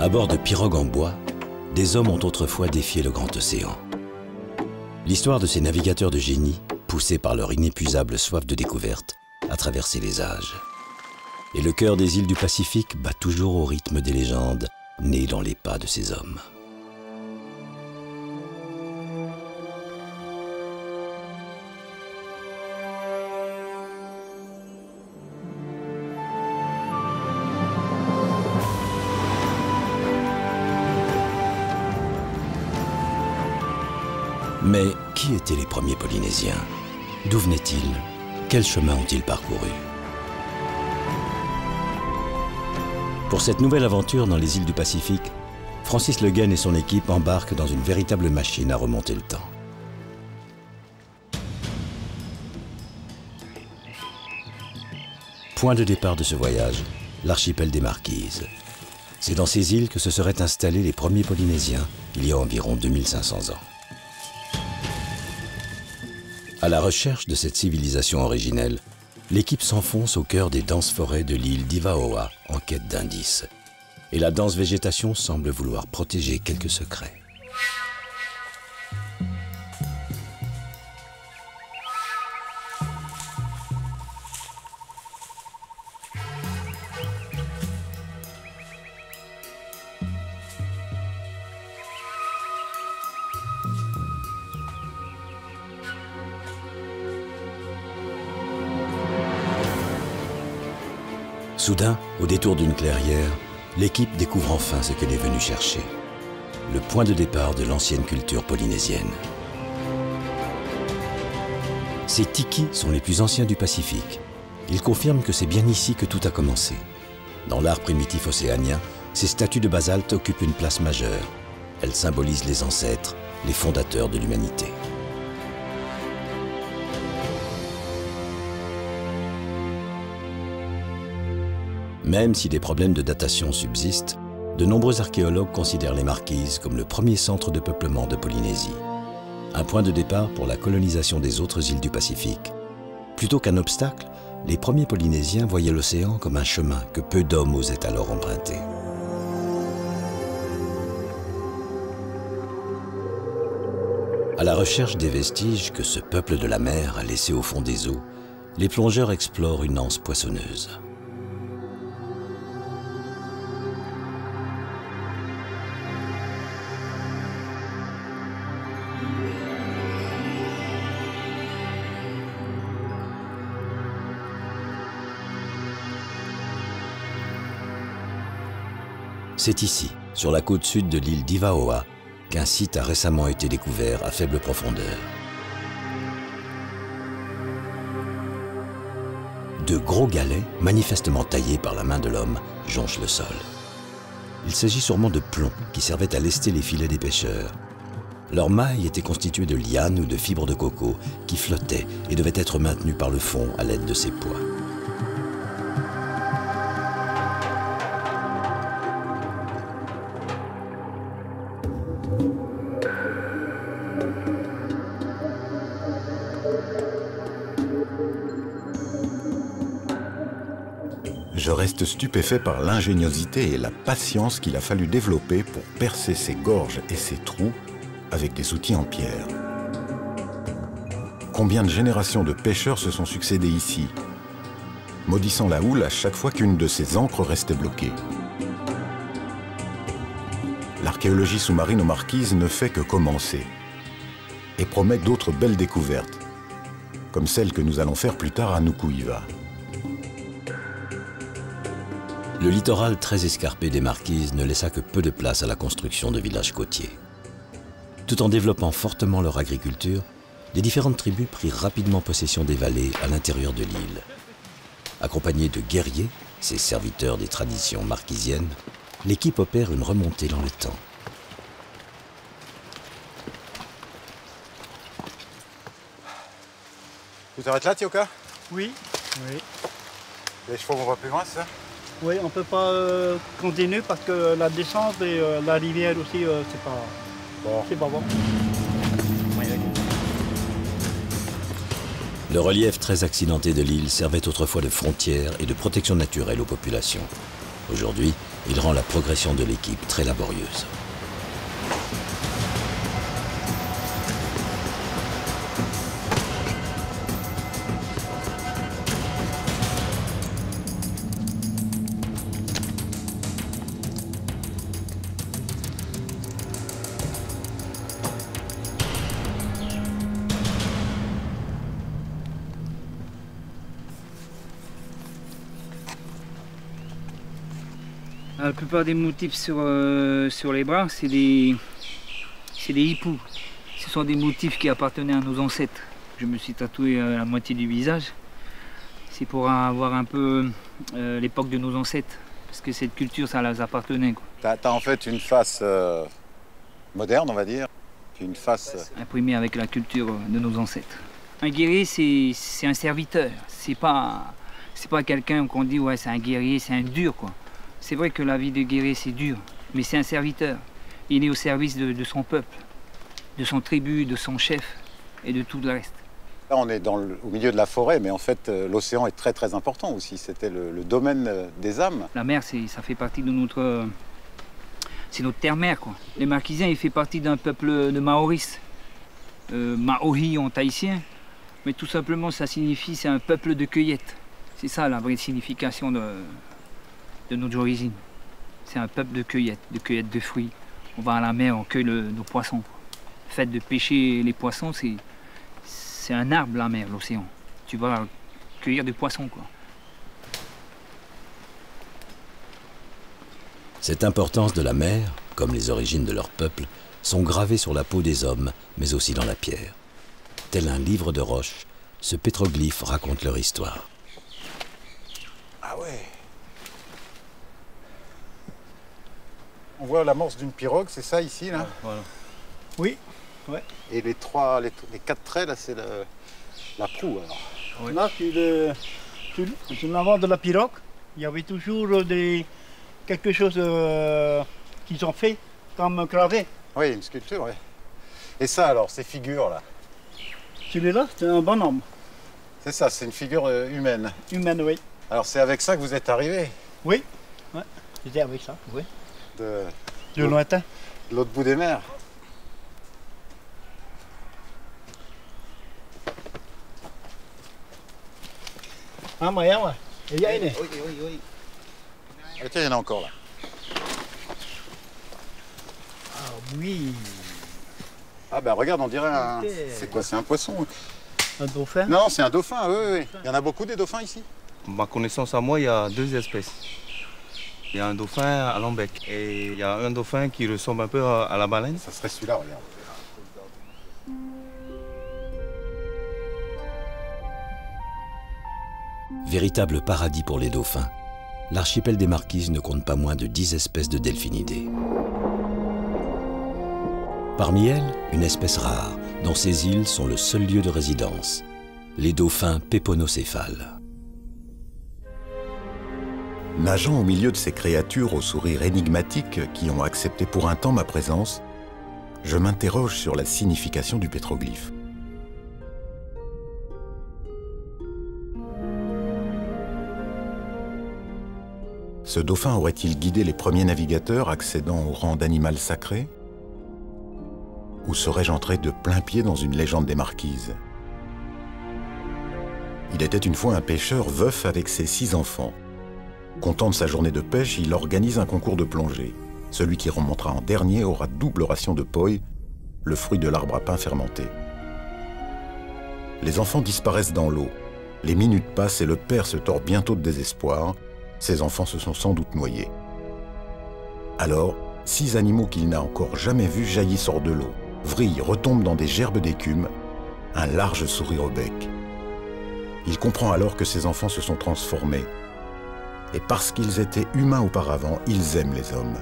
À bord de pirogues en bois, des hommes ont autrefois défié le grand océan. L'histoire de ces navigateurs de génie, poussés par leur inépuisable soif de découverte, a traversé les âges. Et le cœur des îles du Pacifique bat toujours au rythme des légendes nées dans les pas de ces hommes. Mais qui étaient les premiers Polynésiens? D'où venaient-ils? Quel chemin ont-ils parcouru? Pour cette nouvelle aventure dans les îles du Pacifique, Francis Le Guesne et son équipe embarquent dans une véritable machine à remonter le temps. Point de départ de ce voyage, l'archipel des Marquises. C'est dans ces îles que se seraient installés les premiers Polynésiens il y a environ 2500 ans. À la recherche de cette civilisation originelle, l'équipe s'enfonce au cœur des denses forêts de l'île d'Ivaoa en quête d'indices. Et la dense végétation semble vouloir protéger quelques secrets. Soudain, au détour d'une clairière, l'équipe découvre enfin ce qu'elle est venue chercher. Le point de départ de l'ancienne culture polynésienne. Ces tikis sont les plus anciens du Pacifique. Ils confirment que c'est bien ici que tout a commencé. Dans l'art primitif océanien, ces statues de basalte occupent une place majeure. Elles symbolisent les ancêtres, les fondateurs de l'humanité. Même si des problèmes de datation subsistent, de nombreux archéologues considèrent les Marquises comme le premier centre de peuplement de Polynésie. Un point de départ pour la colonisation des autres îles du Pacifique. Plutôt qu'un obstacle, les premiers Polynésiens voyaient l'océan comme un chemin que peu d'hommes osaient alors emprunter. À la recherche des vestiges que ce peuple de la mer a laissés au fond des eaux, les plongeurs explorent une anse poissonneuse. C'est ici, sur la côte sud de l'île d'Ivaoa, qu'un site a récemment été découvert à faible profondeur. De gros galets, manifestement taillés par la main de l'homme, jonchent le sol. Il s'agit sûrement de plomb qui servaient à lester les filets des pêcheurs. Leurs mailles étaient constituées de lianes ou de fibres de coco qui flottaient et devaient être maintenues par le fond à l'aide de ces poids. Je reste stupéfait par l'ingéniosité et la patience qu'il a fallu développer pour percer ces gorges et ces trous avec des outils en pierre. Combien de générations de pêcheurs se sont succédés ici, maudissant la houle à chaque fois qu'une de ces ancres restait bloquée. L'archéologie sous-marine aux Marquises ne fait que commencer et promet d'autres belles découvertes, comme celle que nous allons faire plus tard à Nuku'iva. Le littoral très escarpé des Marquises ne laissa que peu de place à la construction de villages côtiers. Tout en développant fortement leur agriculture, les différentes tribus prirent rapidement possession des vallées à l'intérieur de l'île. Accompagnés de guerriers, ces serviteurs des traditions marquisiennes, l'équipe opère une remontée dans le temps. Tu t'arrêtes là, Tioka? Oui. Oui. Les chevaux vont pas plus loin, c'est ça? Oui, on ne peut pas continuer parce que la descente et la rivière aussi, c'est pas bon. C'est pas bon. Le relief très accidenté de l'île servait autrefois de frontière et de protection naturelle aux populations. Aujourd'hui, Il rend la progression de l'équipe très laborieuse. La plupart des motifs sur les bras, c'est des hipoux. Ce sont des motifs qui appartenaient à nos ancêtres. Je me suis tatoué la moitié du visage. C'est pour avoir un peu l'époque de nos ancêtres. Parce que cette culture, ça leur appartenait. T'as en fait une face moderne, on va dire, puis une face... Imprimée avec la culture de nos ancêtres. Un guerrier, c'est un serviteur. C'est pas quelqu'un qu'on dit, ouais, c'est un guerrier, c'est un dur, quoi. C'est vrai que la vie de guerrier, c'est dur, mais c'est un serviteur. Il est au service de son peuple, de son tribu, de son chef et de tout le reste. Là, on est au milieu de la forêt, mais en fait, l'océan est très très important aussi. C'était le domaine des âmes. La mer, ça fait partie de notre... c'est notre terre-mère, quoi. Les Marquisiens, il fait partie d'un peuple de Maoris. Maori en tahitien, mais tout simplement, ça signifie c'est un peuple de cueillette. C'est ça la vraie signification de notre origine. C'est un peuple de cueillette de fruits. On va à la mer, on cueille nos poissons. Le fait de pêcher les poissons, c'est un arbre, la mer, l'océan. Tu vas cueillir des poissons, quoi. Cette importance de la mer, comme les origines de leur peuple, sont gravées sur la peau des hommes, mais aussi dans la pierre. Tel un livre de roche, ce pétroglyphe raconte leur histoire. Ah ouais. On voit l'amorce d'une pirogue, c'est ça ici, là? Voilà. Oui. Ouais. Et les 4 traits, là, c'est la proue, alors. Oui. Là, sur l'avant de la pirogue, il y avait toujours quelque chose qu'ils ont fait, comme gravé. Oui, une sculpture, oui. Et ça, alors, ces figures-là? Celui-là, c'est un bonhomme. C'est ça, c'est une figure humaine. Humaine, oui. Alors, c'est avec ça que vous êtes arrivé? Oui, ouais. C'était avec ça, oui. De lointain. De l'autre bout des mers. Ah, moyen, ouais. Il y a une. Oui. Ah, tiens, il y en a encore là. Ah oui. Ah ben regarde, on dirait un... C'est quoi, c'est un poisson? Un dauphin? Non, c'est un dauphin, oui. Il y en a beaucoup des dauphins ici? Ma connaissance à moi, il y a 2 espèces. Il y a un dauphin à Lambec et il y a un dauphin qui ressemble un peu à la baleine. Ça serait celui-là, regarde. Véritable paradis pour les dauphins, l'archipel des Marquises ne compte pas moins de 10 espèces de delphinidés. Parmi elles, une espèce rare, dont ces îles sont le seul lieu de résidence, les dauphins péponocéphales. Nageant au milieu de ces créatures au sourire énigmatique qui ont accepté pour un temps ma présence, je m'interroge sur la signification du pétroglyphe. Ce dauphin aurait-il guidé les premiers navigateurs accédant au rang d'animal sacré? Ou serais-je entré de plein pied dans une légende des Marquises? Il était une fois un pêcheur veuf avec ses 6 enfants. Content de sa journée de pêche, il organise un concours de plongée. Celui qui remontera en dernier aura double ration de poi, le fruit de l'arbre à pain fermenté. Les enfants disparaissent dans l'eau. Les minutes passent et le père se tord bientôt de désespoir. Ses enfants se sont sans doute noyés. Alors, 6 animaux qu'il n'a encore jamais vus jaillissent hors de l'eau, vrillent, retombent dans des gerbes d'écume, un large sourire au bec. Il comprend alors que ses enfants se sont transformés. Et parce qu'ils étaient humains auparavant, ils aiment les hommes.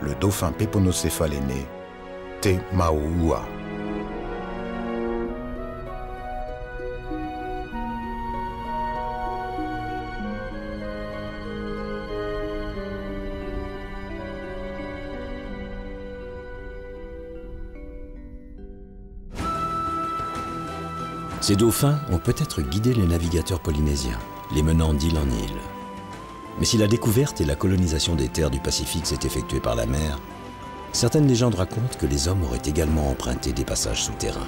Le dauphin péponocéphale est né, Te Maoua. Ces dauphins ont peut-être guidé les navigateurs polynésiens, les menant d'île en île. Mais si la découverte et la colonisation des terres du Pacifique s'est effectuée par la mer, certaines légendes racontent que les hommes auraient également emprunté des passages souterrains.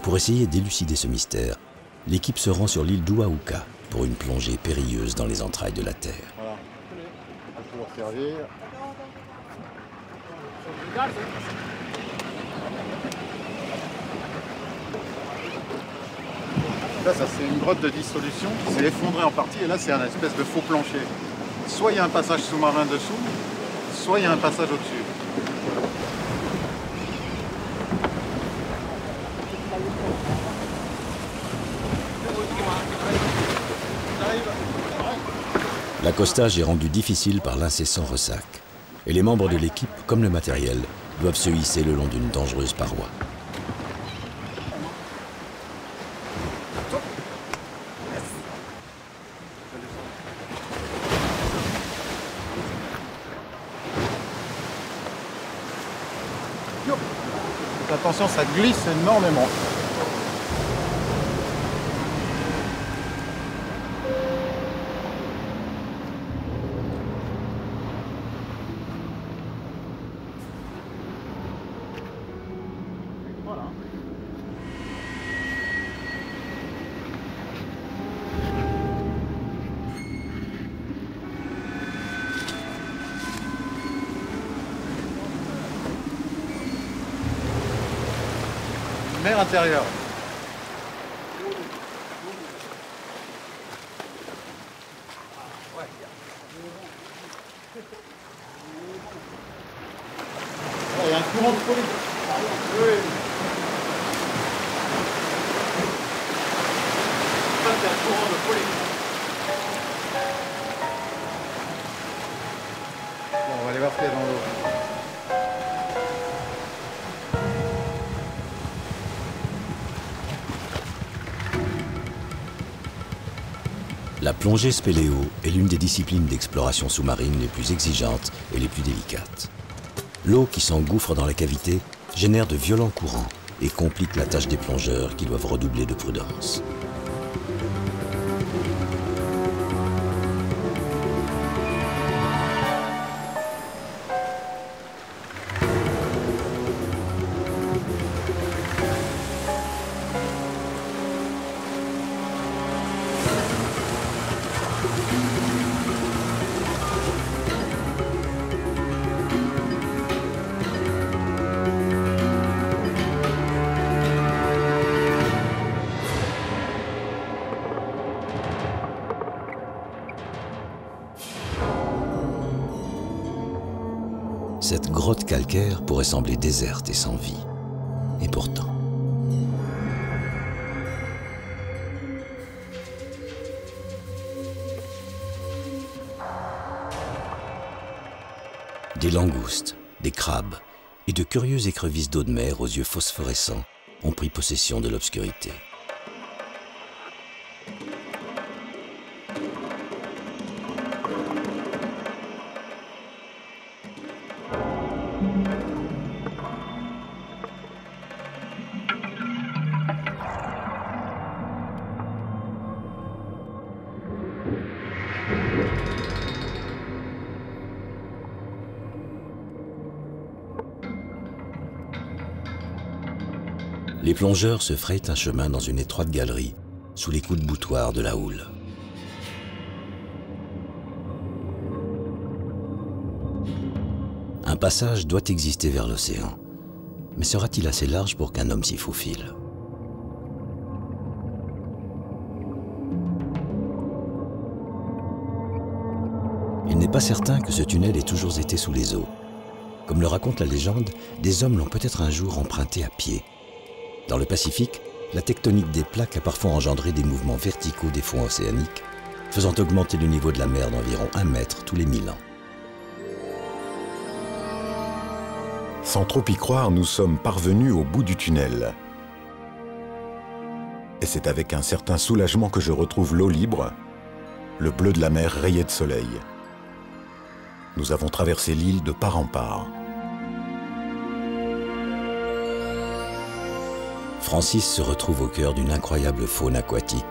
Pour essayer d'élucider ce mystère, l'équipe se rend sur l'île d'Uahuka pour une plongée périlleuse dans les entrailles de la Terre. Voilà. On va pouvoir servir. Là, ça c'est une grotte de dissolution qui s'est effondrée en partie et là c'est un espèce de faux plancher. Soit il y a un passage sous-marin dessous, soit il y a un passage au-dessus. L'accostage est rendu difficile par l'incessant ressac. Et les membres de l'équipe, comme le matériel, doivent se hisser le long d'une dangereuse paroi. Attention, ça glisse énormément. Voilà. Mer intérieure. Il y a un courant de folie. Oui. Ça, c'est un courant de folie. Bon, on va aller voir ce qu'il y a dans l'eau. La plongée spéléo est l'une des disciplines d'exploration sous-marine les plus exigeantes et les plus délicates. L'eau qui s'engouffre dans la cavité génère de violents courants et complique la tâche des plongeurs qui doivent redoubler de prudence. Cette grotte calcaire pourrait sembler déserte et sans vie. Et pourtant. Des langoustes, des crabes et de curieuses écrevisses d'eau de mer aux yeux phosphorescents ont pris possession de l'obscurité. Les plongeurs se frayent un chemin dans une étroite galerie, sous les coups de boutoir de la houle. Un passage doit exister vers l'océan, mais sera-t-il assez large pour qu'un homme s'y faufile? Il n'est pas certain que ce tunnel ait toujours été sous les eaux. Comme le raconte la légende, des hommes l'ont peut-être un jour emprunté à pied. Dans le Pacifique, la tectonique des plaques a parfois engendré des mouvements verticaux des fonds océaniques, faisant augmenter le niveau de la mer d'environ 1 mètre tous les 1000 ans. Sans trop y croire, nous sommes parvenus au bout du tunnel. Et c'est avec un certain soulagement que je retrouve l'eau libre, le bleu de la mer rayé de soleil. Nous avons traversé l'île de part en part. Francis se retrouve au cœur d'une incroyable faune aquatique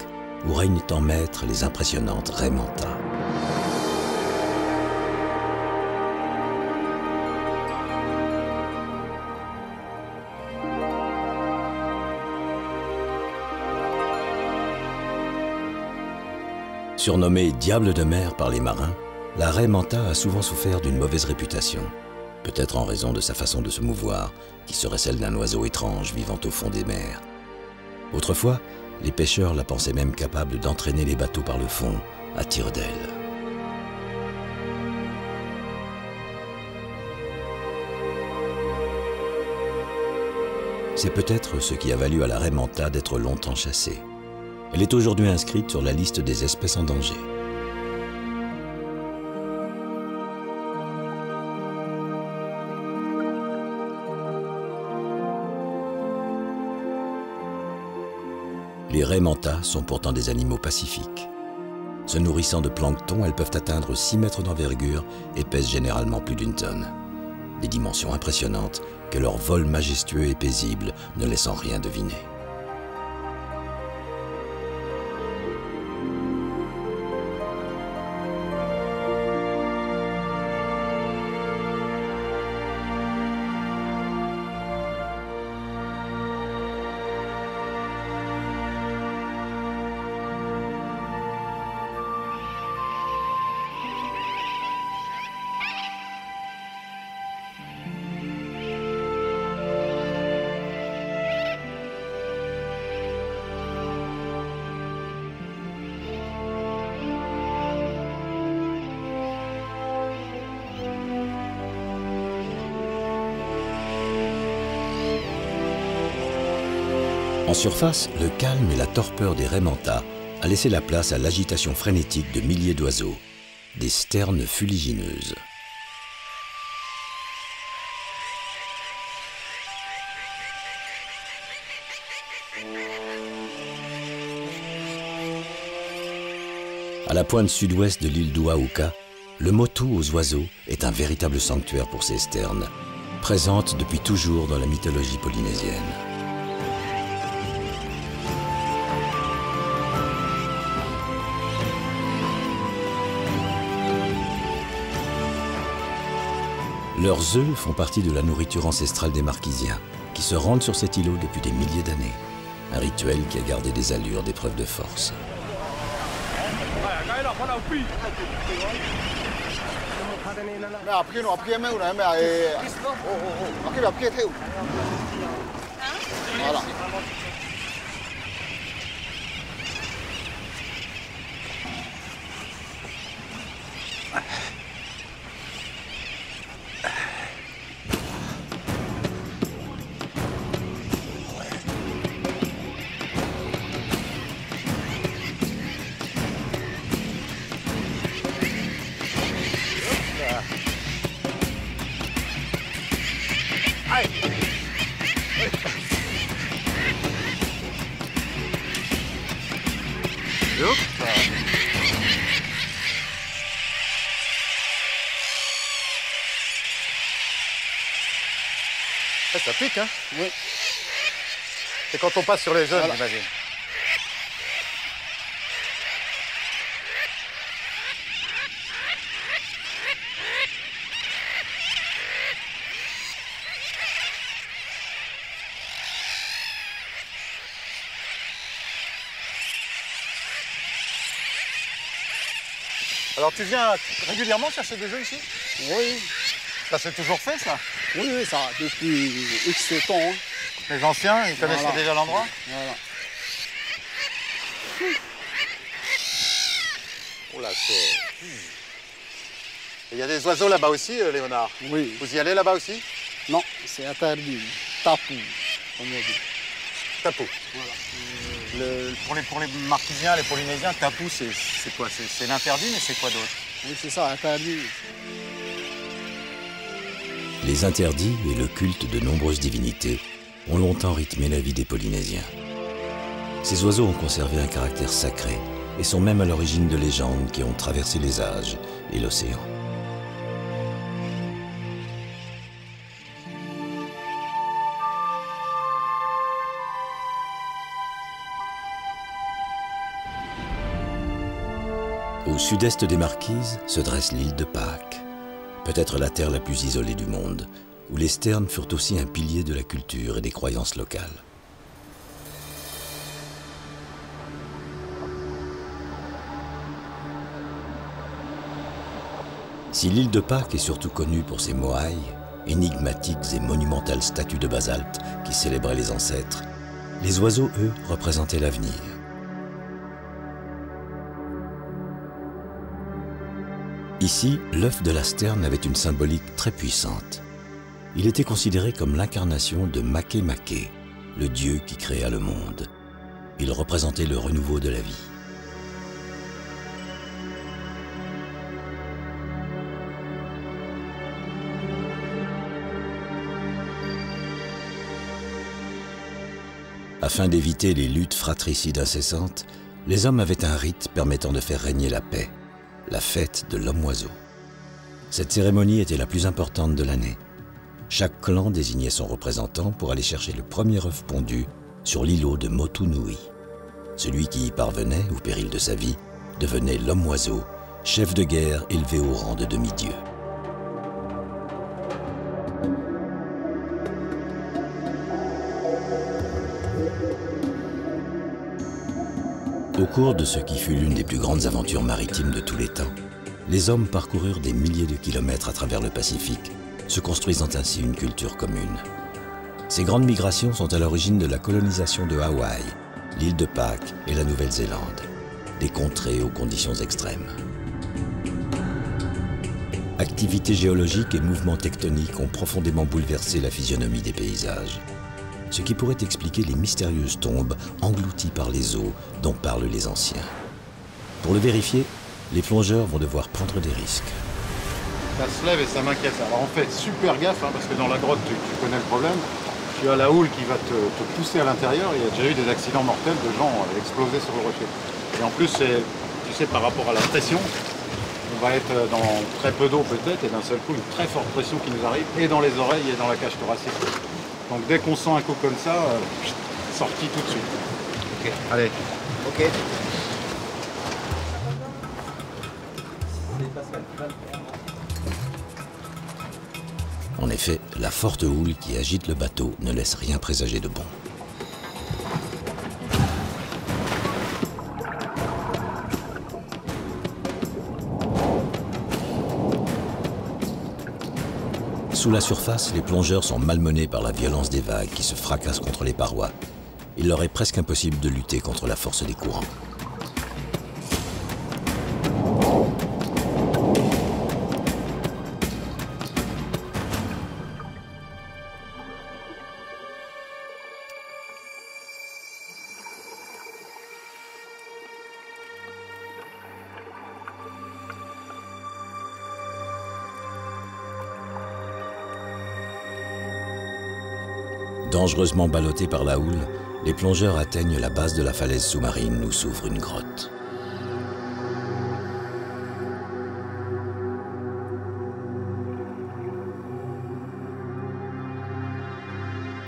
où règnent en maître les impressionnantes raies manta. Surnommée diable de mer par les marins, la raie manta a souvent souffert d'une mauvaise réputation, peut-être en raison de sa façon de se mouvoir, qui serait celle d'un oiseau étrange vivant au fond des mers. Autrefois, les pêcheurs la pensaient même capable d'entraîner les bateaux par le fond, à tire d'aile. C'est peut-être ce qui a valu à la raie manta d'être longtemps chassée. Elle est aujourd'hui inscrite sur la liste des espèces en danger. Les raies manta sont pourtant des animaux pacifiques. Se nourrissant de plancton, elles peuvent atteindre 6 mètres d'envergure et pèsent généralement plus d'1 tonne. Des dimensions impressionnantes que leur vol majestueux et paisible ne laisse en rien deviner. En surface, le calme et la torpeur des raies manta a laissé la place à l'agitation frénétique de milliers d'oiseaux, des sternes fuligineuses. À la pointe sud-ouest de l'île d'Oahuka, le motu aux oiseaux est un véritable sanctuaire pour ces sternes, présente depuis toujours dans la mythologie polynésienne. Leurs œufs font partie de la nourriture ancestrale des Marquisiens, qui se rendent sur cet îlot depuis des milliers d'années. Un rituel qui a gardé des allures d'épreuve de force. Ça pique, hein? Oui. C'est quand on passe sur les jeunes, j'imagine. Alors tu viens régulièrement chercher des jeux ici? Oui. Ça s'est toujours fait, ça? Oui, oui, ça, depuis X temps. Hein. Les anciens, ils connaissaient déjà l'endroit? Voilà. Oh là, c'est... Il y a des oiseaux là-bas aussi, Léonard? Oui. Vous y allez là-bas aussi? Non, c'est interdit. Tapu, comme on dit. Tapu. Voilà. Pour les Marquisiens, les Polynésiens, tapu, c'est quoi? C'est l'interdit, mais c'est quoi d'autre? Oui, c'est ça, interdit. Les interdits et le culte de nombreuses divinités ont longtemps rythmé la vie des Polynésiens. Ces oiseaux ont conservé un caractère sacré et sont même à l'origine de légendes qui ont traversé les âges et l'océan. Au sud-est des Marquises se dresse l'île de Pâques, peut-être la terre la plus isolée du monde, où les sternes furent aussi un pilier de la culture et des croyances locales. Si l'île de Pâques est surtout connue pour ses moaïs, énigmatiques et monumentales statues de basalte qui célébraient les ancêtres, les oiseaux, eux, représentaient l'avenir. Ici, l'œuf de la sterne avait une symbolique très puissante. Il était considéré comme l'incarnation de Makemake, le dieu qui créa le monde. Il représentait le renouveau de la vie. Afin d'éviter les luttes fratricides incessantes, les hommes avaient un rite permettant de faire régner la paix, la fête de l'homme-oiseau. Cette cérémonie était la plus importante de l'année. Chaque clan désignait son représentant pour aller chercher le premier œuf pondu sur l'îlot de Motunui. Celui qui y parvenait, au péril de sa vie, devenait l'homme-oiseau, chef de guerre élevé au rang de demi-dieu. Au cours de ce qui fut l'une des plus grandes aventures maritimes de tous les temps, les hommes parcoururent des milliers de kilomètres à travers le Pacifique, se construisant ainsi une culture commune. Ces grandes migrations sont à l'origine de la colonisation de Hawaï, l'île de Pâques et la Nouvelle-Zélande, des contrées aux conditions extrêmes. Activités géologiques et mouvements tectoniques ont profondément bouleversé la physionomie des paysages, ce qui pourrait expliquer les mystérieuses tombes englouties par les eaux dont parlent les anciens. Pour le vérifier, les plongeurs vont devoir prendre des risques. Ça se lève et ça m'inquiète. Alors on fait super gaffe, parce que dans la grotte, tu connais le problème. Tu as la houle qui va te pousser à l'intérieur. Il y a déjà eu des accidents mortels de gens explosés sur le rocher. Et en plus, tu sais, par rapport à la pression, on va être dans très peu d'eau peut-être, et d'un seul coup, une très forte pression qui nous arrive, et dans les oreilles et dans la cage thoracique. Donc dès qu'on sent un coup comme ça, sortie tout de suite. Ok. Allez. Ok. En effet, la forte houle qui agite le bateau ne laisse rien présager de bon. Sous la surface, les plongeurs sont malmenés par la violence des vagues qui se fracassent contre les parois. Il leur est presque impossible de lutter contre la force des courants. Dangereusement ballottés par la houle, les plongeurs atteignent la base de la falaise sous-marine où s'ouvre une grotte.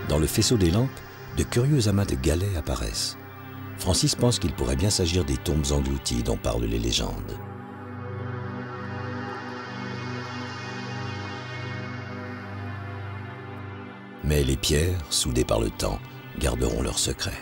Dans le faisceau des lampes, de curieux amas de galets apparaissent. Francis pense qu'il pourrait bien s'agir des tombes englouties dont parlent les légendes. Mais les pierres, soudées par le temps, garderont leur secret.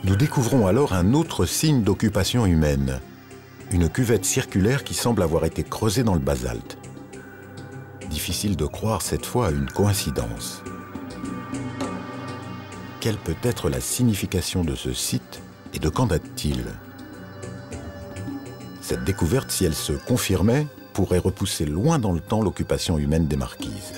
Nous découvrons alors un autre signe d'occupation humaine, une cuvette circulaire qui semble avoir été creusée dans le basalte. Difficile de croire cette fois à une coïncidence. Quelle peut être la signification de ce site et de quand date-t-il? Cette découverte, si elle se confirmait, pourrait repousser loin dans le temps l'occupation humaine des Marquises.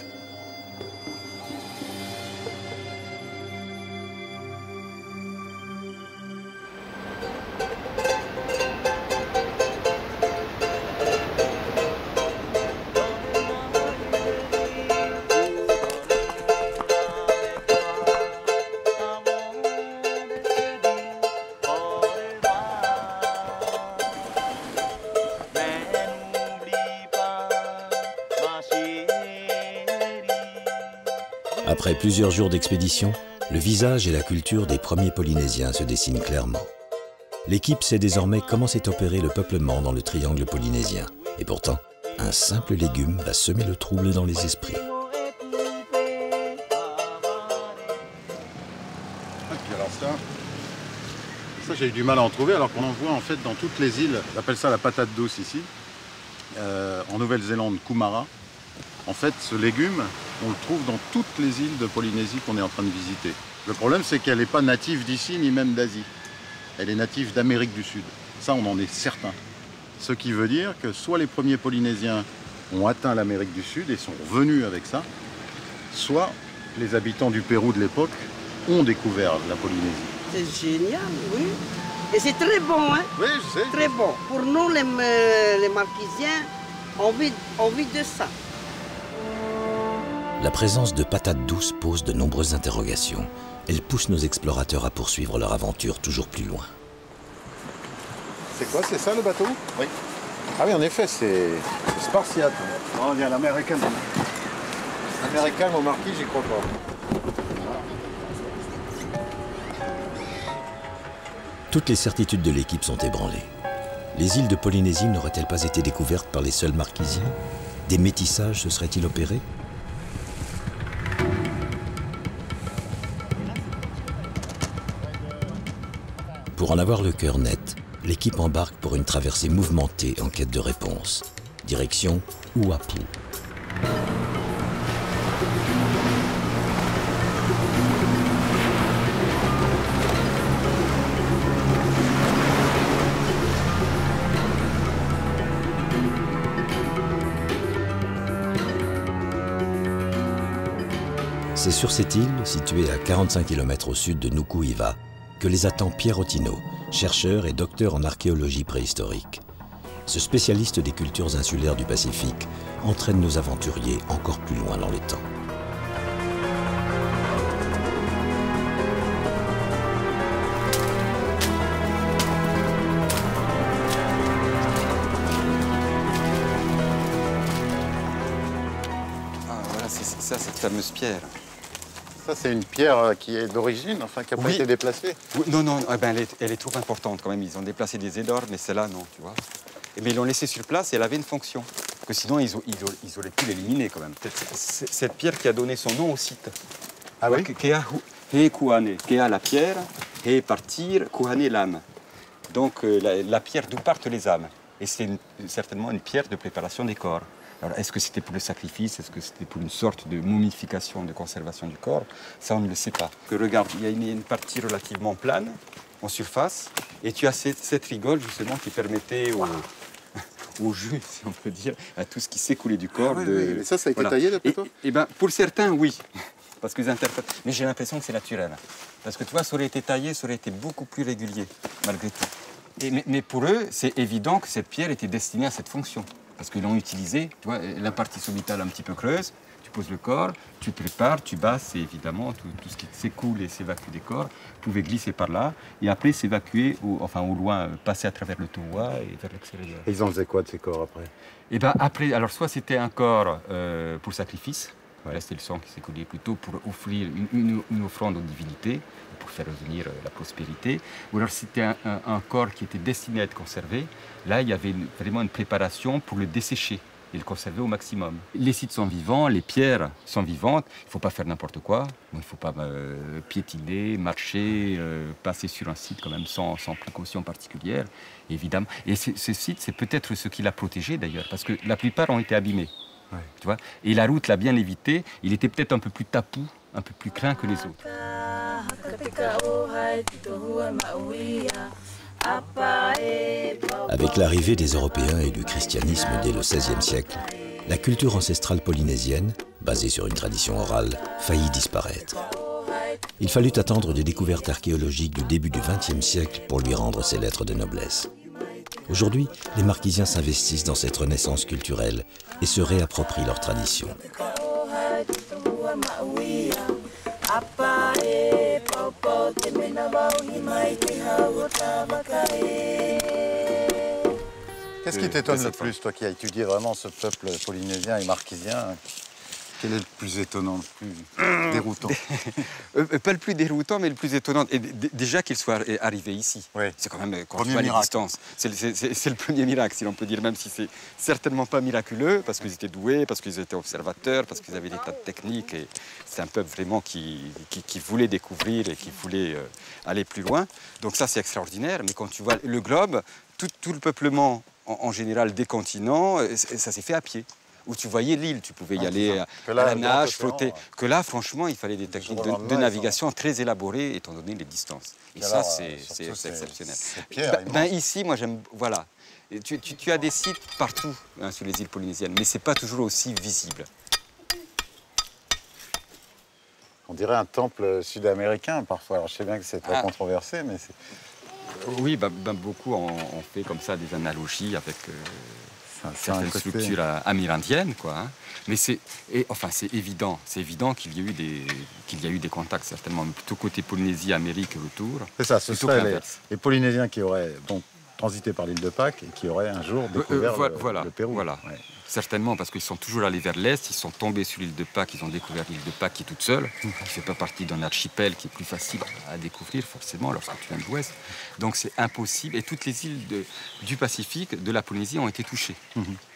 Après plusieurs jours d'expédition, le visage et la culture des premiers Polynésiens se dessinent clairement. L'équipe sait désormais comment s'est opéré le peuplement dans le triangle polynésien. Et pourtant, un simple légume va semer le trouble dans les esprits. Ça, j'ai eu du mal à en trouver, alors qu'on en voit en fait dans toutes les îles. On appelle ça la patate douce ici. En Nouvelle-Zélande, Kumara. En fait, ce légume, on le trouve dans toutes les îles de Polynésie qu'on est en train de visiter. Le problème, c'est qu'elle n'est pas native d'ici, ni même d'Asie. Elle est native d'Amérique du Sud. Ça, on en est certain. Ce qui veut dire que soit les premiers Polynésiens ont atteint l'Amérique du Sud et sont venus avec ça, soit les habitants du Pérou de l'époque ont découvert la Polynésie. C'est génial, oui. Et c'est très bon, hein? Oui, je sais. Très bon. Pour nous, les Marquisiens, on vit de ça. La présence de patates douces pose de nombreuses interrogations. Elle pousse nos explorateurs à poursuivre leur aventure toujours plus loin. C'est quoi, c'est ça le bateau? Oui. Ah oui, en effet, c'est spartiate. On vient l'américaine. Américain, mon marquis, j'y crois pas. Toutes les certitudes de l'équipe sont ébranlées. Les îles de Polynésie n'auraient-elles pas été découvertes par les seuls Marquisiens? Des métissages se seraient-ils opérés? Pour en avoir le cœur net, l'équipe embarque pour une traversée mouvementée en quête de réponses. Direction Uapu. C'est sur cette île, située à 45 km au sud de Nuku'hiva, que les attend Pierre Otino, chercheur et docteur en archéologie préhistorique. Ce spécialiste des cultures insulaires du Pacifique entraîne nos aventuriers encore plus loin dans le temps. Ah, voilà, c'est ça, cette fameuse pierre. Ça, c'est une pierre qui est d'origine, enfin, qui n'a pas été déplacée. Oui, non, non, eh ben, elle est trop importante quand même. Ils ont déplacé des édores, mais celle-là, non, tu vois. Mais ils l'ont laissée sur place et elle avait une fonction. Parce que sinon, ils auraient pu l'éliminer quand même. C'est cette pierre qui a donné son nom au site. Ah oui? He Kuhane, Kea la pierre, He partir, Kuhane l'âme. Donc la pierre d'où partent les âmes. Et c'est certainement une pierre de préparation des corps. Alors, est-ce que c'était pour le sacrifice? Est-ce que c'était pour une sorte de momification, de conservation du corps? Ça, on ne le sait pas. Que regarde, il y a une partie relativement plane, en surface, et tu as cette rigole, justement, qui permettait au jus, si on peut dire, à tout ce qui s'écoulait du corps. Oui, oui, mais ça a été taillé, d'après toi? Eh ben, pour certains, oui. Parce qu'ils interprètent. Mais j'ai l'impression que c'est naturel. Parce que tu vois, ça aurait été taillé, ça aurait été beaucoup plus régulier, malgré tout. Mais pour eux, c'est évident que cette pierre était destinée à cette fonction. Parce qu'ils l'ont utilisé, tu vois, la partie sorbitale un petit peu creuse, tu poses le corps, tu prépares, tu basses, et évidemment, tout ce qui s'écoule et s'évacue des corps pouvait glisser par là, et après s'évacuer, au loin, passer à travers le toit et vers l'extérieur. Et ils en faisaient quoi de ces corps après? Et bien après, alors soit c'était un corps pour sacrifice, voilà, c'était le sang qui s'écoulait plutôt pour offrir une offrande aux divinités, pour faire revenir la prospérité, ou alors c'était un corps qui était destiné à être conservé. Là, il y avait vraiment une préparation pour le dessécher et le conserver au maximum. Les sites sont vivants, les pierres sont vivantes, il ne faut pas faire n'importe quoi, il ne faut pas piétiner, marcher, passer sur un site quand même sans précaution particulière, évidemment. Et ce site, c'est peut-être ce qui l'a protégé d'ailleurs, parce que la plupart ont été abîmés. Ouais. Tu vois, et la route l'a bien évité, il était peut-être un peu plus tapou, un peu plus craint que les autres. Avec l'arrivée des Européens et du christianisme dès le XVIe siècle, la culture ancestrale polynésienne, basée sur une tradition orale, faillit disparaître. Il fallut attendre des découvertes archéologiques du début du XXe siècle pour lui rendre ses lettres de noblesse. Aujourd'hui, les Marquisiens s'investissent dans cette renaissance culturelle et se réapproprient leurs traditions. Qu'est-ce qui t'étonne le plus, toi qui as étudié vraiment ce peuple polynésien et marquisien? Quel est le plus étonnant, le plus déroutant? Pas le plus déroutant, mais le plus étonnant. Et déjà qu'il soit arrivé ici. Oui. C'est quand même, quand Premier tu vois les miracle. distances, c'est le premier miracle, si l'on peut dire, même si c'est certainement pas miraculeux, parce qu'ils étaient doués, parce qu'ils étaient observateurs, parce qu'ils avaient des tas de techniques. Et c'est un peuple vraiment qui voulait découvrir et qui voulait aller plus loin. Donc ça, c'est extraordinaire. Mais quand tu vois le globe, tout le peuplement, en général, des continents, ça s'est fait à pied. Où tu voyais l'île, tu pouvais y aller à la nage, flotter. Que là, franchement, il fallait des techniques de navigation très élaborées, étant donné les distances. Et ça, c'est exceptionnel. Ici, moi, j'aime... Voilà. Et tu as des sites partout sur les îles polynésiennes, mais ce n'est pas toujours aussi visible. On dirait un temple sud-américain, parfois. Alors, je sais bien que c'est très controversé, mais c'est... Oui, beaucoup ont fait comme ça des analogies avec certaines structures amérindiennes, quoi. Hein. Mais c'est évident qu'il y a eu des contacts certainement, mais plutôt côté Polynésie, Amérique, retour. C'est ça, ce seraient les Polynésiens qui auraient transité par l'île de Pâques et qui auraient un jour découvert le Pérou. Voilà. Ouais. Certainement, parce qu'ils sont toujours allés vers l'est, ils sont tombés sur l'île de Pâques, ils ont découvert l'île de Pâques qui est toute seule, qui ne fait pas partie d'un archipel qui est plus facile à découvrir, forcément, lorsque tu viens de l'ouest. Donc c'est impossible. Et toutes les îles du Pacifique, de la Polynésie, ont été touchées.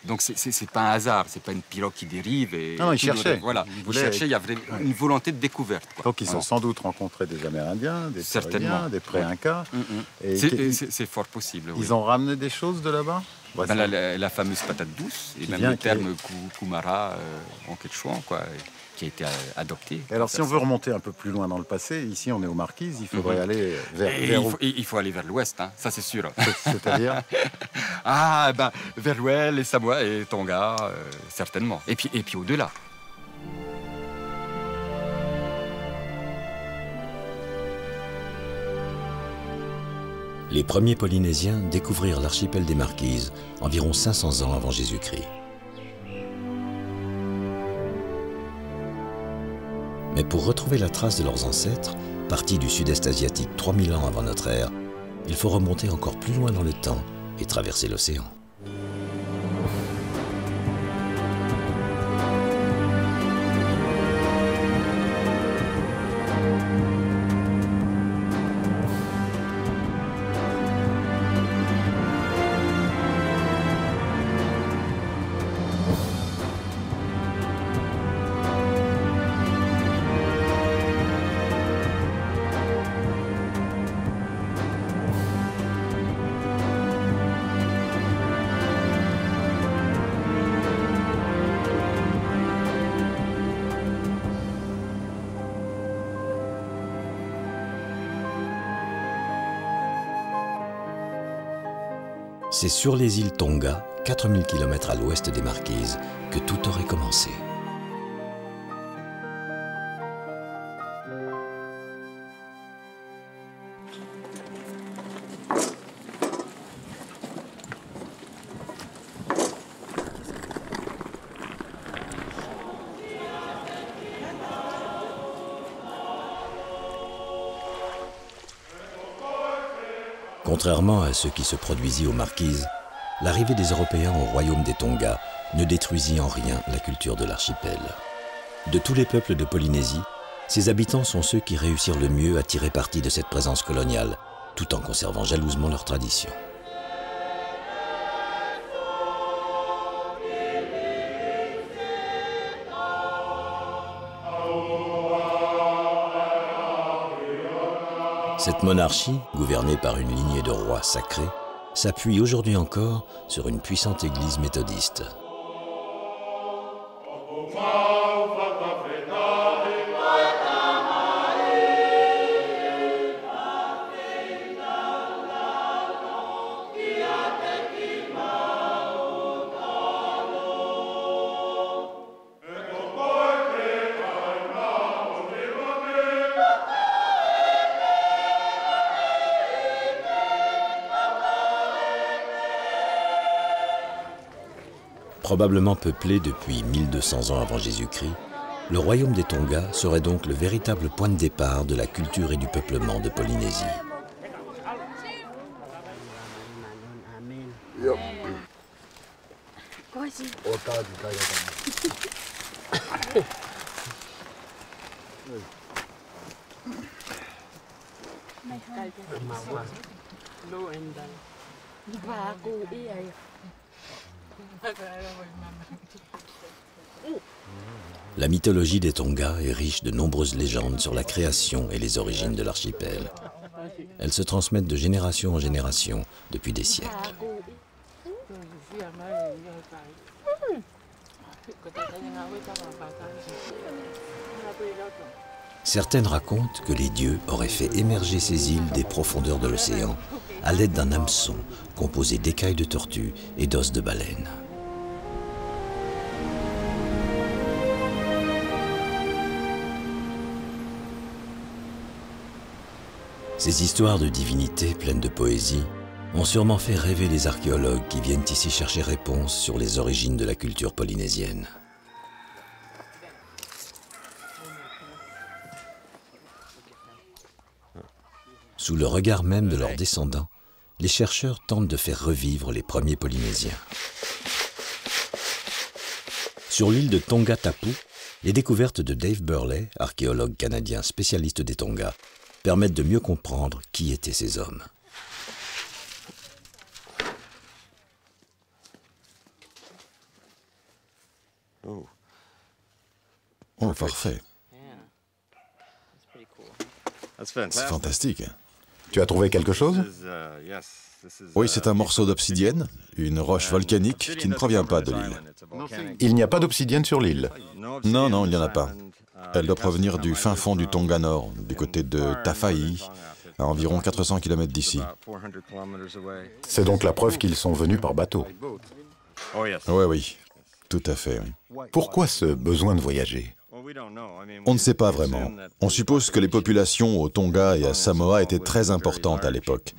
Donc c'est pas un hasard, c'est pas une pirogue qui dérive. Non, ils cherchaient. Voilà, ils cherchaient, il y avait une volonté de découverte. Quoi. Donc ils ont sans doute rencontré des Amérindiens, des Péruviens, des pré-Incas. C'est fort possible. Oui. Ils ont ramené des choses de là-bas? La fameuse patate douce, et même le terme kumara en quechua, quoi, qui a été adopté. Et alors, si on veut remonter un peu plus loin dans le passé, ici on est aux Marquises, il faudrait aller vers il faut aller vers l'ouest, hein, ça c'est sûr. C'est-à-dire vers l'ouest, les Samoa et Tonga, certainement. Et puis au-delà. Les premiers Polynésiens découvrirent l'archipel des Marquises environ 500 ans avant Jésus-Christ. Mais pour retrouver la trace de leurs ancêtres, partis du sud-est asiatique 3000 ans avant notre ère, il faut remonter encore plus loin dans le temps et traverser l'océan. C'est sur les îles Tonga, 4000 km à l'ouest des Marquises, que tout aurait commencé. Contrairement à ce qui se produisit aux Marquises, l'arrivée des Européens au royaume des Tonga ne détruisit en rien la culture de l'archipel. De tous les peuples de Polynésie, ses habitants sont ceux qui réussirent le mieux à tirer parti de cette présence coloniale, tout en conservant jalousement leurs traditions. Cette monarchie, gouvernée par une lignée de rois sacrés, s'appuie aujourd'hui encore sur une puissante église méthodiste. Probablement peuplé depuis 1200 ans avant Jésus-Christ, le royaume des Tonga serait donc le véritable point de départ de la culture et du peuplement de Polynésie. La mythologie des Tonga est riche de nombreuses légendes sur la création et les origines de l'archipel. Elles se transmettent de génération en génération depuis des siècles. Certaines racontent que les dieux auraient fait émerger ces îles des profondeurs de l'océan à l'aide d'un hameçon composé d'écailles de tortue et d'os de baleine. Ces histoires de divinités pleines de poésie ont sûrement fait rêver les archéologues qui viennent ici chercher réponse sur les origines de la culture polynésienne. Sous le regard même de leurs descendants, les chercheurs tentent de faire revivre les premiers Polynésiens. Sur l'île de Tonga Tapu, les découvertes de Dave Burley, archéologue canadien spécialiste des Tonga, permettent de mieux comprendre qui étaient ces hommes. Oh, parfait. C'est fantastique. Tu as trouvé quelque chose? Oui, c'est un morceau d'obsidienne, une roche volcanique qui ne provient pas de l'île. Il n'y a pas d'obsidienne sur l'île? Non, non, il n'y en a pas. Elle doit provenir du fin fond du Tonga Nord, du côté de Tafai, à environ 400 km d'ici. C'est donc la preuve qu'ils sont venus par bateau. Oui, oui, tout à fait. Oui. Pourquoi ce besoin de voyager? On ne sait pas vraiment. On suppose que les populations au Tonga et à Samoa étaient très importantes à l'époque.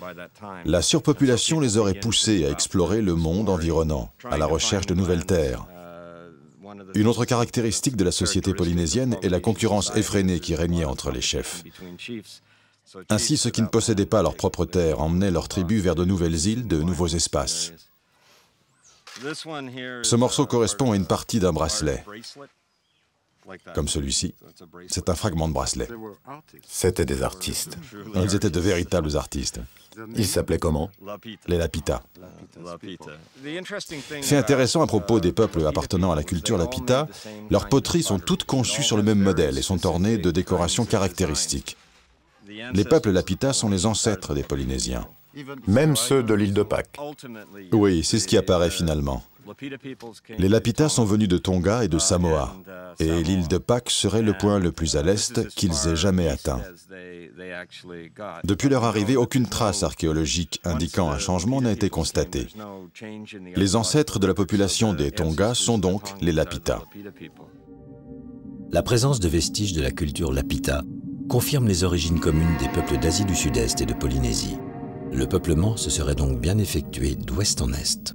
La surpopulation les aurait poussés à explorer le monde environnant, à la recherche de nouvelles terres. Une autre caractéristique de la société polynésienne est la concurrence effrénée qui régnait entre les chefs. Ainsi, ceux qui ne possédaient pas leur propre terre emmenaient leurs tribus vers de nouvelles îles, de nouveaux espaces. Ce morceau correspond à une partie d'un bracelet, comme celui-ci. C'est un fragment de bracelet. C'étaient des artistes. Ils étaient de véritables artistes. Ils s'appelaient comment? Les Lapita. Fait intéressant à propos des peuples appartenant à la culture Lapita, leurs poteries sont toutes conçues sur le même modèle et sont ornées de décorations caractéristiques. Les peuples Lapita sont les ancêtres des Polynésiens. Même ceux de l'île de Pâques. Oui, c'est ce qui apparaît finalement. Les Lapita sont venus de Tonga et de Samoa, et l'île de Pâques serait le point le plus à l'est qu'ils aient jamais atteint. Depuis leur arrivée, aucune trace archéologique indiquant un changement n'a été constatée. Les ancêtres de la population des Tonga sont donc les Lapita. La présence de vestiges de la culture Lapita confirme les origines communes des peuples d'Asie du Sud-Est et de Polynésie. Le peuplement se serait donc bien effectué d'ouest en est.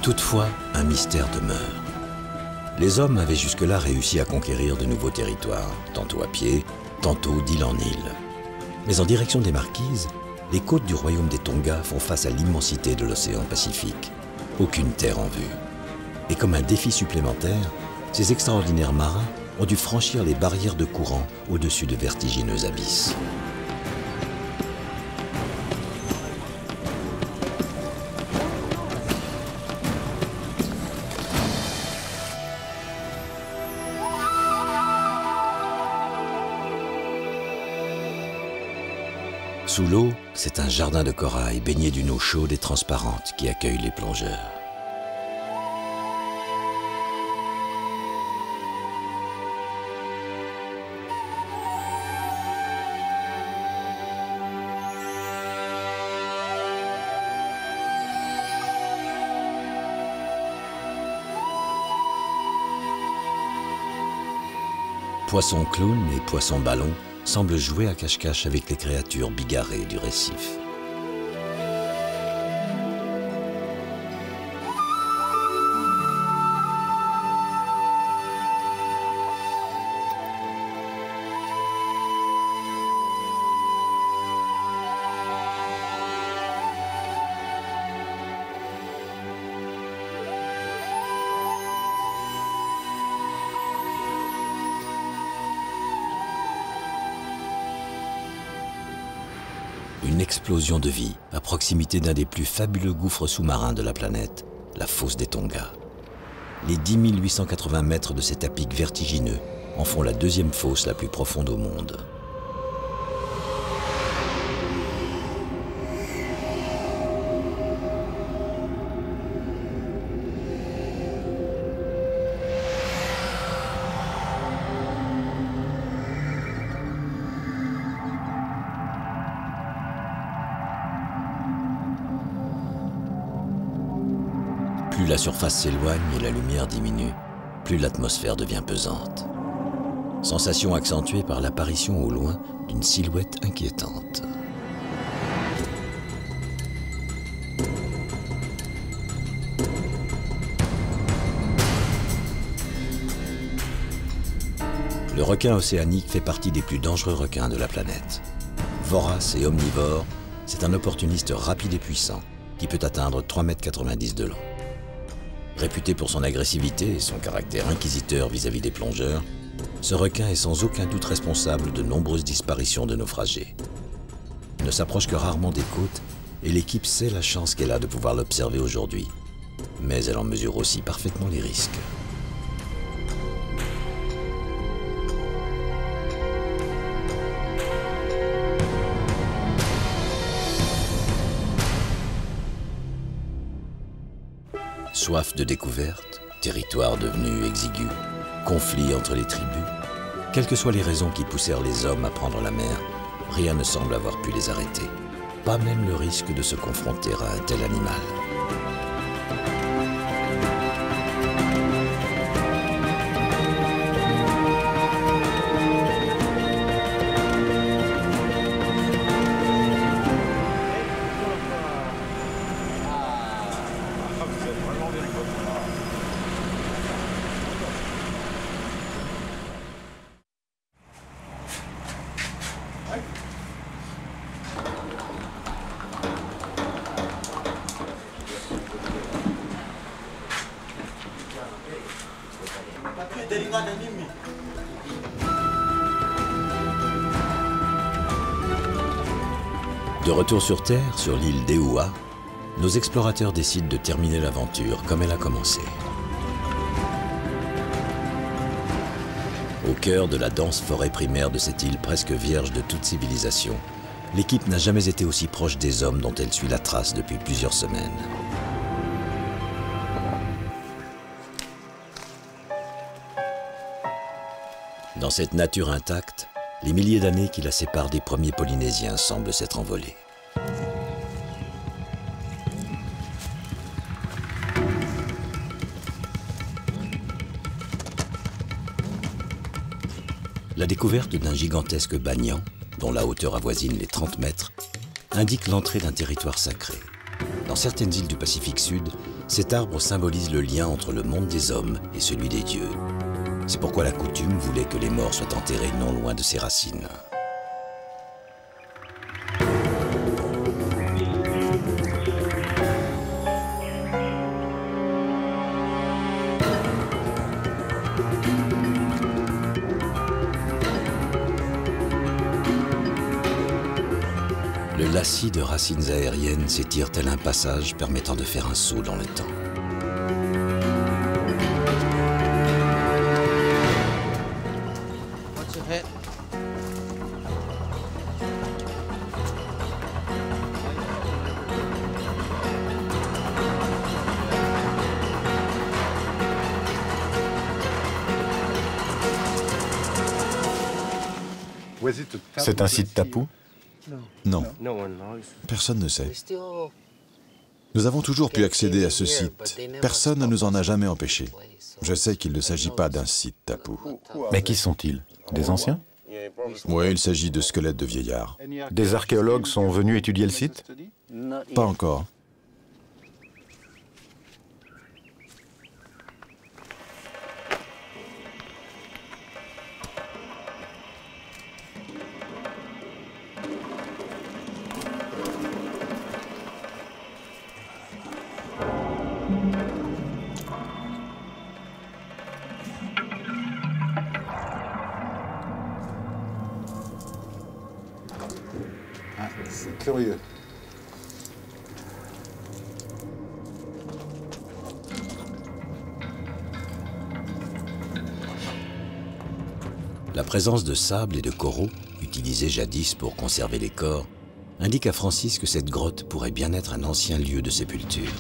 Toutefois, un mystère demeure. Les hommes avaient jusque-là réussi à conquérir de nouveaux territoires, tantôt à pied, tantôt d'île en île. Mais en direction des Marquises, les côtes du royaume des Tonga font face à l'immensité de l'océan Pacifique. Aucune terre en vue. Et comme un défi supplémentaire, ces extraordinaires marins ont dû franchir les barrières de courant au-dessus de vertigineux abysses. Sous l'eau, c'est un jardin de corail baigné d'une eau chaude et transparente qui accueille les plongeurs. Poissons clowns et poissons ballons semblent jouer à cache-cache avec les créatures bigarrées du récif. Une explosion de vie à proximité d'un des plus fabuleux gouffres sous-marins de la planète, la fosse des Tonga. Les 10 880 mètres de cet à-pic vertigineux en font la deuxième fosse la plus profonde au monde. Plus la surface s'éloigne et la lumière diminue, plus l'atmosphère devient pesante. Sensation accentuée par l'apparition au loin d'une silhouette inquiétante. Le requin océanique fait partie des plus dangereux requins de la planète. Vorace et omnivore, c'est un opportuniste rapide et puissant qui peut atteindre 3,90 m de long. Réputé pour son agressivité et son caractère inquisiteur vis-à-vis des plongeurs, ce requin est sans aucun doute responsable de nombreuses disparitions de naufragés. Il ne s'approche que rarement des côtes et l'équipe sait la chance qu'elle a de pouvoir l'observer aujourd'hui. Mais elle en mesure aussi parfaitement les risques. Soif de découverte, territoire devenu exigu, conflit entre les tribus. Quelles que soient les raisons qui poussèrent les hommes à prendre la mer, rien ne semble avoir pu les arrêter. Pas même le risque de se confronter à un tel animal. De retour sur Terre, sur l'île d'Eua, nos explorateurs décident de terminer l'aventure comme elle a commencé. Au cœur de la dense forêt primaire de cette île presque vierge de toute civilisation, l'équipe n'a jamais été aussi proche des hommes dont elle suit la trace depuis plusieurs semaines. Dans cette nature intacte, les milliers d'années qui la séparent des premiers Polynésiens semblent s'être envolés. La découverte d'un gigantesque banyan, dont la hauteur avoisine les 30 mètres, indique l'entrée d'un territoire sacré. Dans certaines îles du Pacifique Sud, cet arbre symbolise le lien entre le monde des hommes et celui des dieux. C'est pourquoi la coutume voulait que les morts soient enterrés non loin de ses racines. Le lacis de racines aériennes s'étire tel un passage permettant de faire un saut dans le temps. C'est un site tapu? Non. Personne ne sait. Nous avons toujours pu accéder à ce site. Personne ne nous en a jamais empêché. Je sais qu'il ne s'agit pas d'un site tapu. Mais qui sont-ils? Des anciens? Oui, il s'agit de squelettes de vieillards. Des archéologues sont venus étudier le site? Pas encore. C'est curieux. La présence de sable et de coraux, utilisés jadis pour conserver les corps, indique à Francis que cette grotte pourrait bien être un ancien lieu de sépulture.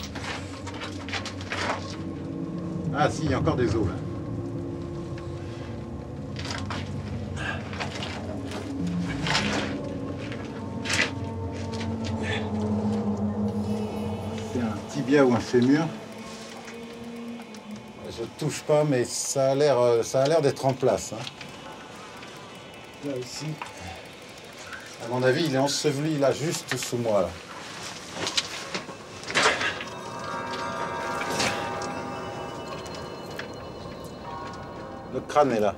Ah si, il y a encore des os là. C'est un tibia ou un fémur. Je touche pas, mais ça a l'air d'être en place. Hein. Là aussi. À mon avis, il est enseveli là, juste sous moi. Là. Le crâne est là.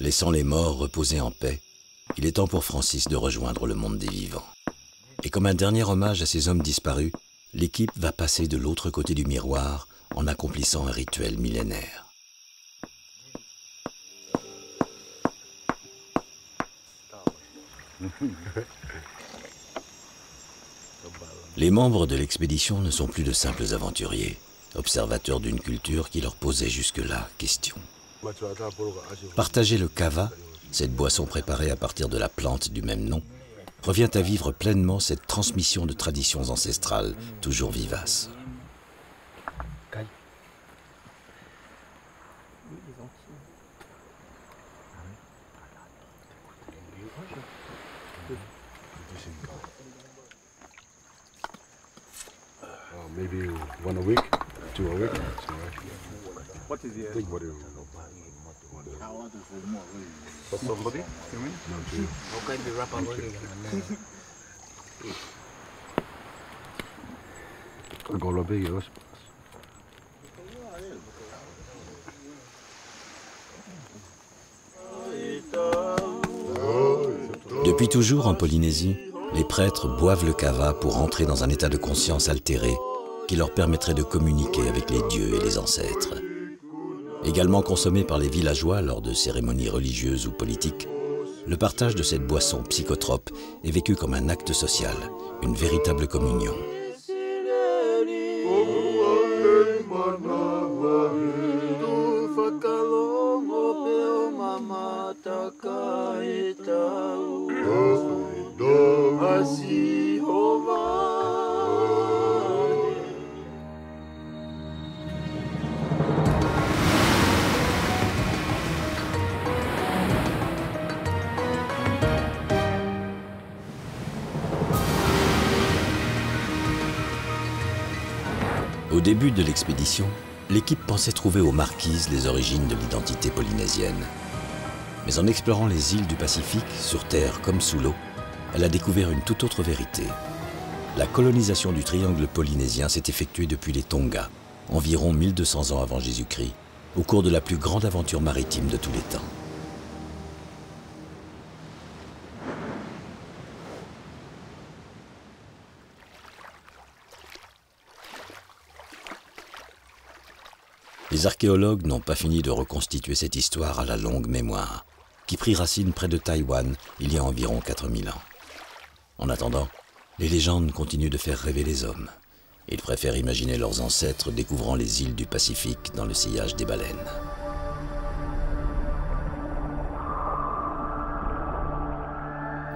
Laissant les morts reposer en paix, il est temps pour Francis de rejoindre le monde des vivants. Et comme un dernier hommage à ces hommes disparus, l'équipe va passer de l'autre côté du miroir en accomplissant un rituel millénaire. Les membres de l'expédition ne sont plus de simples aventuriers, observateurs d'une culture qui leur posait jusque-là question. Partager le kava, cette boisson préparée à partir de la plante du même nom, revient à vivre pleinement cette transmission de traditions ancestrales toujours vivaces. Maybe 1 a week, 2 a week. What is the For somebody? Agora bem, eu acho. Depuis toujours en Polynésie, les prêtres boivent le kava pour entrer dans un état de conscience altéré qui leur permettrait de communiquer avec les dieux et les ancêtres. Également consommé par les villageois lors de cérémonies religieuses ou politiques, le partage de cette boisson psychotrope est vécu comme un acte social, une véritable communion. Au début de l'expédition, l'équipe pensait trouver aux Marquises les origines de l'identité polynésienne. Mais en explorant les îles du Pacifique, sur terre comme sous l'eau, elle a découvert une toute autre vérité. La colonisation du triangle polynésien s'est effectuée depuis les Tonga, environ 1200 ans avant Jésus-Christ, au cours de la plus grande aventure maritime de tous les temps. Les archéologues n'ont pas fini de reconstituer cette histoire à la longue mémoire, qui prit racine près de Taïwan il y a environ 4000 ans. En attendant, les légendes continuent de faire rêver les hommes. Ils préfèrent imaginer leurs ancêtres découvrant les îles du Pacifique dans le sillage des baleines.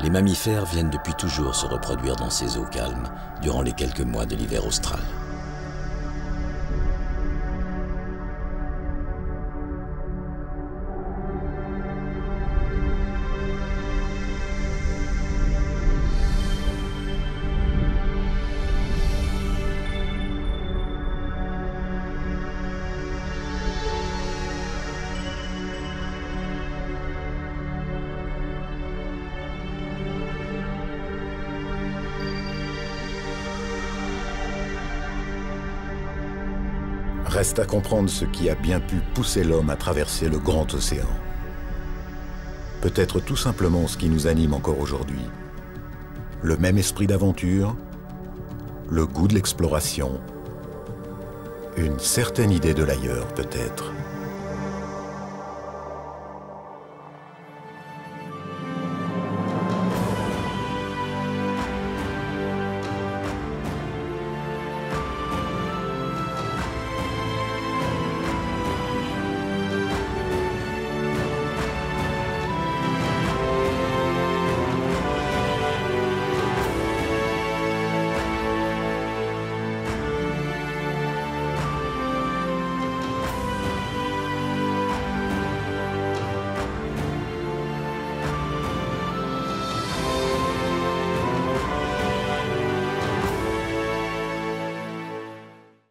Les mammifères viennent depuis toujours se reproduire dans ces eaux calmes durant les quelques mois de l'hiver austral. Reste à comprendre ce qui a bien pu pousser l'homme à traverser le grand océan. peut-être tout simplement ce qui nous anime encore aujourd'hui. Le même esprit d'aventure, le goût de l'exploration, une certaine idée de l'ailleurs peut-être.